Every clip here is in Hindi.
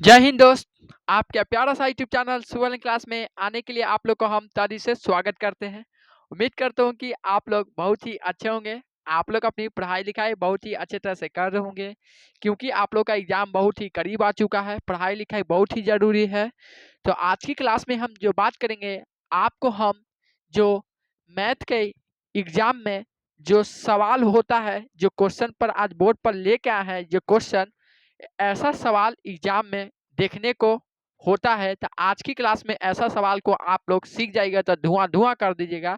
जय हिंद दोस्त। आपके प्यारा सा यूट्यूब चैनल सुवर्ण क्लास में आने के लिए आप लोग को हम तहे से स्वागत करते हैं। उम्मीद करता हूँ कि आप लोग बहुत ही अच्छे होंगे। आप लोग अपनी पढ़ाई लिखाई बहुत ही अच्छे तरह से कर रहे होंगे, क्योंकि आप लोग का एग्जाम बहुत ही करीब आ चुका है। पढ़ाई लिखाई बहुत ही ज़रूरी है। तो आज की क्लास में हम जो बात करेंगे, आपको हम जो मैथ के एग्जाम में जो सवाल होता है, जो क्वेश्चन पर आज बोर्ड पर लेके आए हैं, जो क्वेश्चन ऐसा सवाल एग्जाम में देखने को होता है, तो आज की क्लास में ऐसा सवाल को आप लोग सीख जाइएगा तो धुआं धुआं कर दीजिएगा।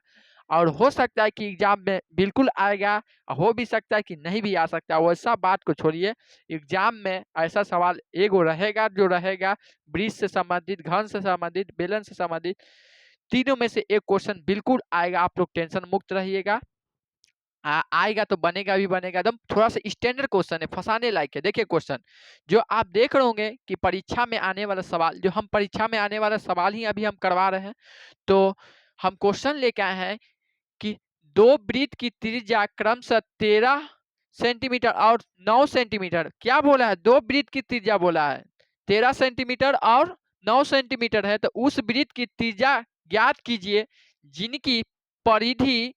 और हो सकता है कि एग्जाम में बिल्कुल आएगा, हो भी सकता है कि नहीं भी आ सकता। वैसा बात को छोड़िए, एग्जाम में ऐसा सवाल एगो रहेगा जो रहेगा ब्रिज से संबंधित, घन से संबंधित, बेलन से संबंधित, तीनों में से एक क्वेश्चन बिल्कुल आएगा। आप लोग टेंशन मुक्त रहिएगा। आएगा तो बनेगा भी बनेगा। एकदम थोड़ा सा स्टैंडर्ड क्वेश्चन है, फंसाने लायक है। देखिए क्वेश्चन जो आप देख रहे होंगे कि परीक्षा में आने वाला सवाल, जो हम परीक्षा में आने वाला सवाल ही अभी हम करवा रहे हैं। तो हम क्वेश्चन लेके आए हैं कि दो वृत्त की त्रिज्या क्रमशः 13 सेंटीमीटर और 9 सेंटीमीटर। क्या बोला है? दो वृत्त की त्रिज्या बोला है 13 सेंटीमीटर और 9 सेंटीमीटर है। तो उस वृत्त की त्रिज्या ज्ञात कीजिए जिनकी परिधि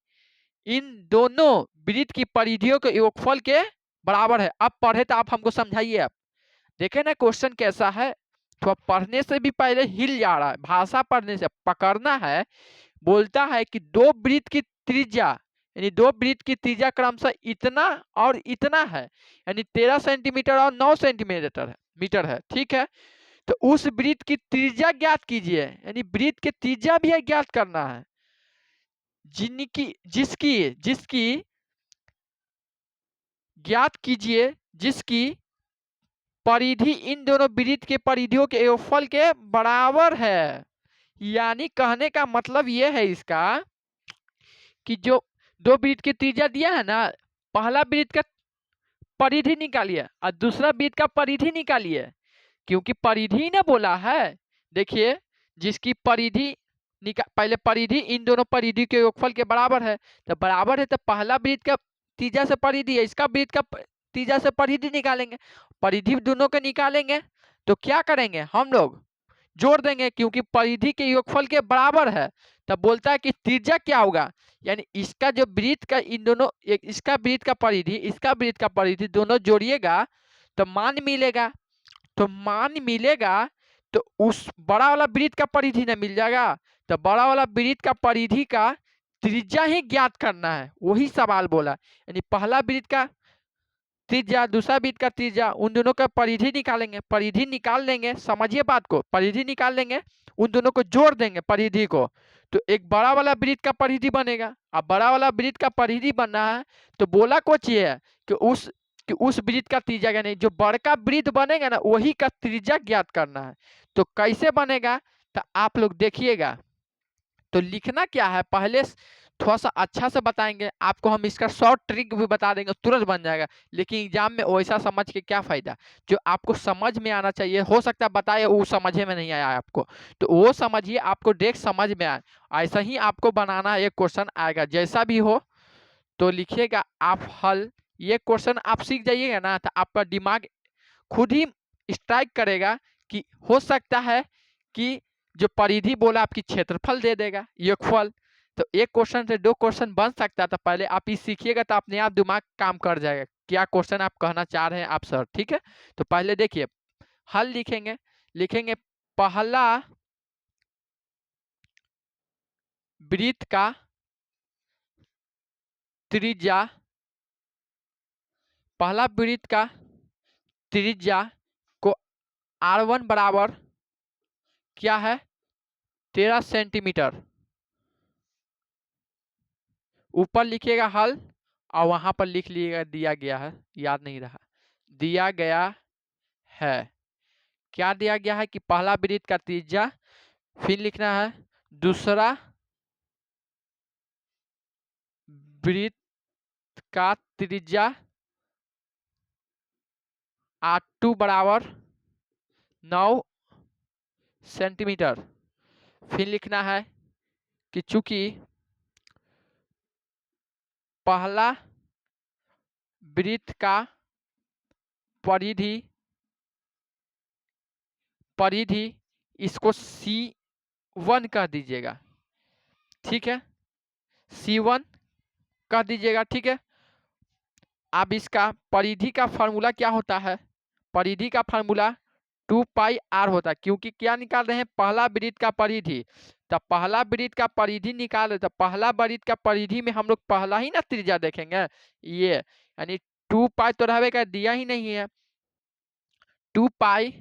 इन दोनों वृत्त की परिधियों के योगफल के बराबर है। अब पढ़े तो आप हमको समझाइए। आप देखे ना क्वेश्चन कैसा है। तो पढ़ने से भी पहले हिल जा रहा है, भाषा पढ़ने से पकड़ना है। बोलता है कि दो वृत्त की त्रिज्या, यानी दो वृत्त की त्रिज्या क्रमशः इतना और इतना है, यानी 13 सेंटीमीटर और 9 सेंटीमीटर है, मीटर है। ठीक है, तो उस वृत्त की त्रिज्या ज्ञात कीजिए, यानी वृत्त की त्रिज्या भी ज्ञात करना है जिनकी जिसकी जिसकी ज्ञात कीजिए जिसकी परिधि इन दोनों वृत्त के परिधियों के योगफल के बराबर है। यानी कहने का मतलब यह है इसका कि जो दो वृत्त की त्रिज्या दिया है ना, पहला वृत्त का परिधि निकालिए और दूसरा वृत्त का परिधि निकालिए, क्योंकि परिधि ना बोला है। देखिए, जिसकी परिधि पहले परिधि इन दोनों परिधि के योगफल के बराबर है, तो बराबर है तो पहला वृत्त का त्रिज्या से परिधि है, इसका वृत्त का त्रिज्या से परिधि निकालेंगे। परिधि दोनों के निकालेंगे तो क्या करेंगे, हम लोग जोड़ देंगे, क्योंकि परिधि के योगफल के बराबर है। तब बोलता है कि त्रिज्या क्या होगा, यानी इसका जो वृत्त का इन दोनों, इसका वृत्त का परिधि, इसका वृत्त का परिधि दोनों जोड़िएगा तो मान मिलेगा। तो मान मिलेगा तो उस बड़ा वाला वृत्त का परिधि ना मिल जाएगा। तो बड़ा वाला वृत्त का परिधि का त्रिज्या ही ज्ञात करना है, वही सवाल बोला। यानी पहला वृत्त का त्रिज्या, दूसरा वृत्त का त्रिज्या, उन दोनों का परिधि निकालेंगे। परिधि निकाल लेंगे, समझिए बात को, परिधि निकाल लेंगे, उन दोनों को जोड़ देंगे परिधि को, तो एक बड़ा वाला वृत्त का परिधि बनेगा। अब बड़ा वाला वृत्त का परिधि बनना है तो बोला कुछ ये है कि उस वृत्त का त्रिज्या, यानी जो बड़का वृत्त बनेगा ना, वही का त्रिज्या ज्ञात करना है। तो कैसे बनेगा, तो आप लोग देखिएगा। तो लिखना क्या है, पहले थोड़ा सा अच्छा से बताएंगे आपको। हम इसका शॉर्ट ट्रिक भी बता देंगे, तुरंत बन जाएगा। लेकिन एग्जाम में वैसा समझ के क्या फायदा, जो आपको समझ में आना चाहिए। हो सकता है बताए वो समझे में नहीं आया आपको, तो वो समझिए, आपको डायरेक्ट समझ में आए। ऐसा ही आपको बनाना एक क्वेश्चन आएगा, जैसा भी हो तो लिखिएगा आप हल। ये क्वेश्चन आप सीख जाइएगा ना, तो आपका दिमाग खुद ही स्ट्राइक करेगा कि हो सकता है कि जो परिधि बोला आपकी क्षेत्रफल दे देगा, योगफल। तो एक क्वेश्चन से दो क्वेश्चन बन सकता है। तो पहले आप ये सीखिएगा तो अपने आप दिमाग काम कर जाएगा, क्या क्वेश्चन आप कहना चाह रहे हैं आप सर। ठीक है, तो पहले देखिए हल लिखेंगे। लिखेंगे पहला वृत्त का त्रिज्या, पहला वृत्त का त्रिज्या को R1 बराबर क्या है, 13 सेंटीमीटर। ऊपर लिखिएगा हल और वहां पर लिख लीजिएगा दिया गया है, याद नहीं रहा, दिया गया है। क्या दिया गया है कि पहला वृत्त का त्रिज्या, फिर लिखना है दूसरा वृत्त का त्रिज्या R2 बराबर 9 सेंटीमीटर। फिर लिखना है कि चूंकि पहला वृत्त का परिधि परिधि, इसको C1 कह दीजिएगा, ठीक है, C1 कह दीजिएगा, ठीक है। अब इसका परिधि का फार्मूला क्या होता है? परिधि का फार्मूला 2πr होता है, क्योंकि क्या निकाल रहे हैं? पहला वृत्त का परिधि। तो पहला वृत्त का परिधि निकाल रहे, तो पहला वृत्त का परिधि में हम लोग पहला ही ना त्रिज्या देखेंगे, ये यानी 2π तो रहे का दिया ही नहीं है, 2π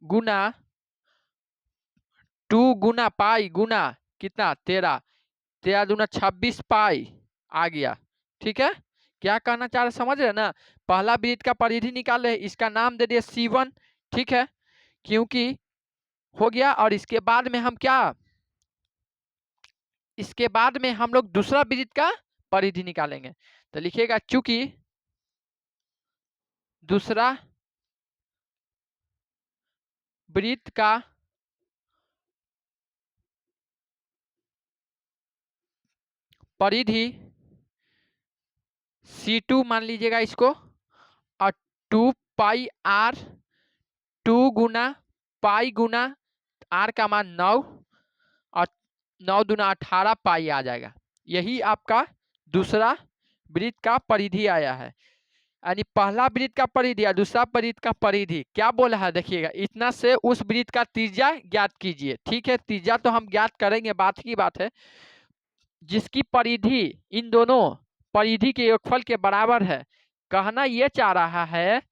गुना 2 गुना पाई गुना कितना 13, 13 दूना 26 पाई आ गया, ठीक है। क्या कहना चाह रहे समझ रहे ना? पहला वृत्त का परिधि निकाल रहे, इसका नाम दे दिए C1, ठीक है, क्योंकि हो गया। और इसके बाद में हम क्या, इसके बाद में हम लोग दूसरा वृत्त का परिधि निकालेंगे। तो लिखिएगा चूंकि दूसरा वृत्त का परिधि C2 मान लीजिएगा इसको, और 2πr 2 गुना पाई गुना r का मान 9 और 9 दूना 18 पाई आ जाएगा। यही आपका दूसरा वृत्त का परिधि आया है। यानी पहला वृत्त का परिधि और दूसरा वृत्त का परिधि क्या बोला है, देखिएगा, इतना से उस वृत्त का त्रिज्या ज्ञात कीजिए, ठीक है। त्रिज्या तो हम ज्ञात करेंगे, बात की बात है, जिसकी परिधि इन दोनों परिधि के योगफल के बराबर है। कहना यह चाह रहा है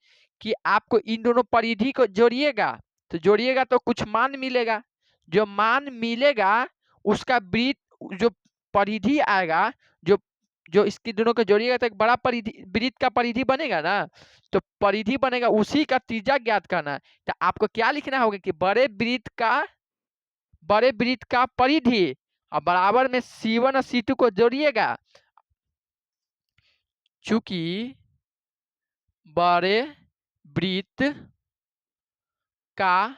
कि आपको इन दोनों परिधि को जोड़िएगा, तो जोड़िएगा तो कुछ मान मिलेगा, जो मान मिलेगा उसका वृत्त जो परिधि आएगा, जो जो इसकी दोनों को जोड़िएगा तो एक बड़ा परिधि वृत्त का परिधि बनेगा ना, तो परिधि बनेगा, उसी का त्रिज्या ज्ञात करना है। तो आपको क्या लिखना होगा कि बड़े वृत्त का परिधि और बराबर में C1 और C2 को जोड़िएगा, चूंकि बड़े वृत्त का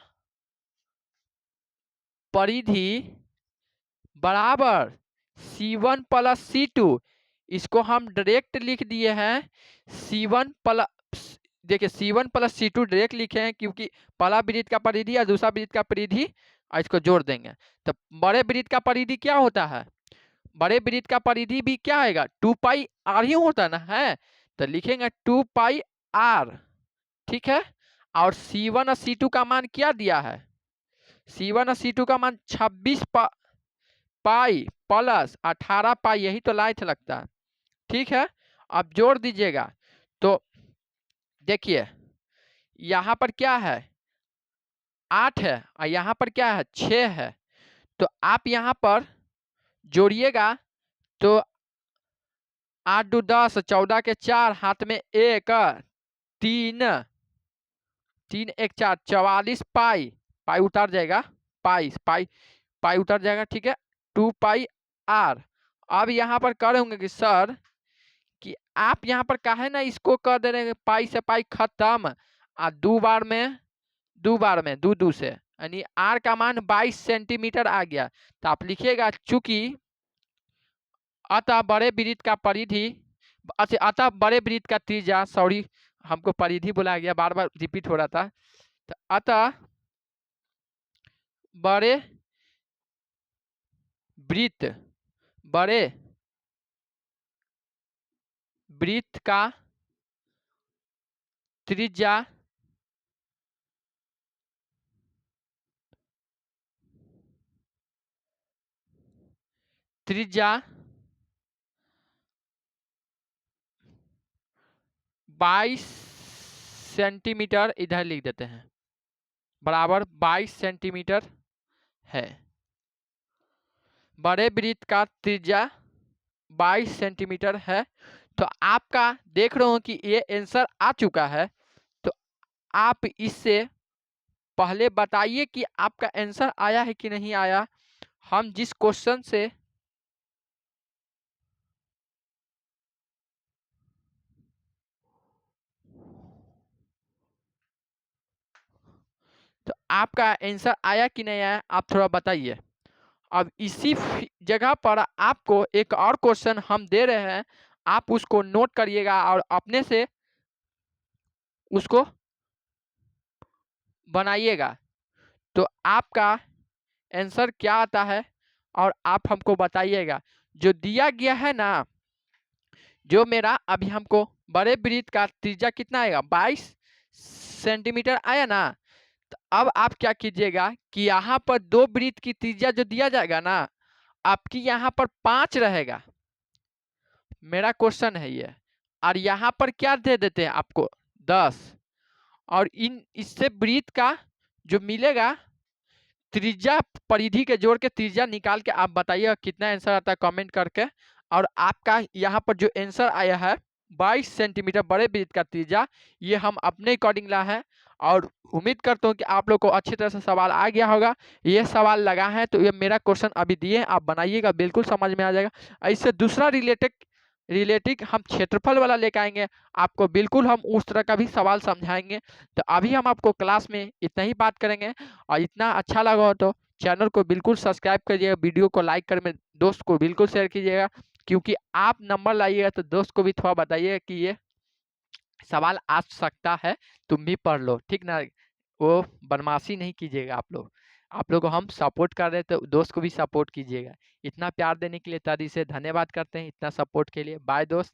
परिधि बराबर C1 प्लस C2, इसको हम डायरेक्ट लिख दिए हैं C1 प्लस, देखिए C1 प्लस C2 डायरेक्ट लिखे हैं, क्योंकि पहला वृत्त का परिधि और दूसरा वृत्त का परिधि, और इसको जोड़ देंगे। तो बड़े वृत्त का परिधि क्या होता है? बड़े वृत्त का परिधि भी क्या आएगा? 2πr ही होता ना है, तो लिखेंगे 2πr, ठीक है। और C1 और C2 का मान क्या दिया है? C1 और C2 का मान 26 पाई प्लस 18 पाई, यही तो लाइट लगता है, ठीक है। अब जोड़ दीजिएगा, तो देखिए यहाँ पर क्या है 8 है और यहाँ पर क्या है 6 है, तो आप यहाँ पर जोड़िएगा तो 8 दो 10, 14 के 4, हाथ में 1, 3 3 1 4, 44 पाई, पाई उतार जाएगा, पाई उतर जाएगा, ठीक है, 2πr। अब यहाँ पर कह रहे होंगे कि सर कि आप यहाँ पर काहे ना इसको कह दे रहे पाई से पाई खत्म, और दो बार में दो से, यानी r का मान 22 सेंटीमीटर आ गया। तो आप लिखिएगा चूंकि अतः बड़े वृत्त का परिधि, अच्छा अतः बड़े वृत्त का त्रिज्या, सॉरी हमको परिधि बुलाया गया, बार बार रिपीट हो रहा था, तो अतः बड़े वृत्त का त्रिज्या त्रिज्या 22 सेंटीमीटर, इधर लिख देते हैं, बराबर 22 सेंटीमीटर है। बड़े वृत्त का त्रिज्या 22 सेंटीमीटर है। तो आपका देख रहे हो कि ये आंसर आ चुका है, तो आप इससे पहले बताइए कि आपका आंसर आया है कि नहीं आया। हम जिस क्वेश्चन से तो आपका आंसर आया कि नहीं आया, आप थोड़ा बताइए। अब इसी जगह पर आपको एक और क्वेश्चन हम दे रहे हैं, आप उसको नोट करिएगा और अपने से उसको बनाइएगा तो आपका आंसर क्या आता है और आप हमको बताइएगा। जो दिया गया है ना, जो मेरा अभी हमको बड़े वृत्त का त्रिज्या कितना आएगा 22 सेंटीमीटर आया ना। तो अब आप क्या कीजिएगा कि यहाँ पर दो वृत्त की त्रिज्या जो दिया जाएगा ना, आपकी यहाँ पर 5 रहेगा, मेरा क्वेश्चन है ये। और यहाँ पर क्या दे देते हैं आपको 10। और इन इससे वृत्त का जो मिलेगा त्रिज्या, परिधि के जोड़ के त्रिज्या निकाल के आप बताइएगा कितना आंसर आता है कमेंट करके। और आपका यहाँ पर जो आंसर आया है 22 सेंटीमीटर बड़े वृत्त का त्रिज्या, ये हम अपने अकॉर्डिंग ला है। और उम्मीद करता हूँ कि आप लोग को अच्छी तरह से सवाल आ गया होगा। ये सवाल लगा है तो ये मेरा क्वेश्चन अभी दिए, आप बनाइएगा, बिल्कुल समझ में आ जाएगा। इससे दूसरा रिलेटेड हम क्षेत्रफल वाला लेकर आएंगे, आपको बिल्कुल हम उस तरह का भी सवाल समझाएंगे। तो अभी हम आपको क्लास में इतना ही बात करेंगे। और इतना अच्छा लगा हो तो चैनल को बिल्कुल सब्सक्राइब करिएगा, वीडियो को लाइक कर, मेरे दोस्त को बिल्कुल शेयर कीजिएगा, क्योंकि आप नंबर लाइएगा तो दोस्त को भी थोड़ा बताइएगा कि ये सवाल आ सकता है, तुम भी पढ़ लो, ठीक ना। वो बदमाशी नहीं कीजिएगा आप लोग को हम सपोर्ट कर रहे हैं तो दोस्त को भी सपोर्ट कीजिएगा। इतना प्यार देने के लिए तहे दिल से धन्यवाद करते हैं, इतना सपोर्ट के लिए। बाय दोस्त।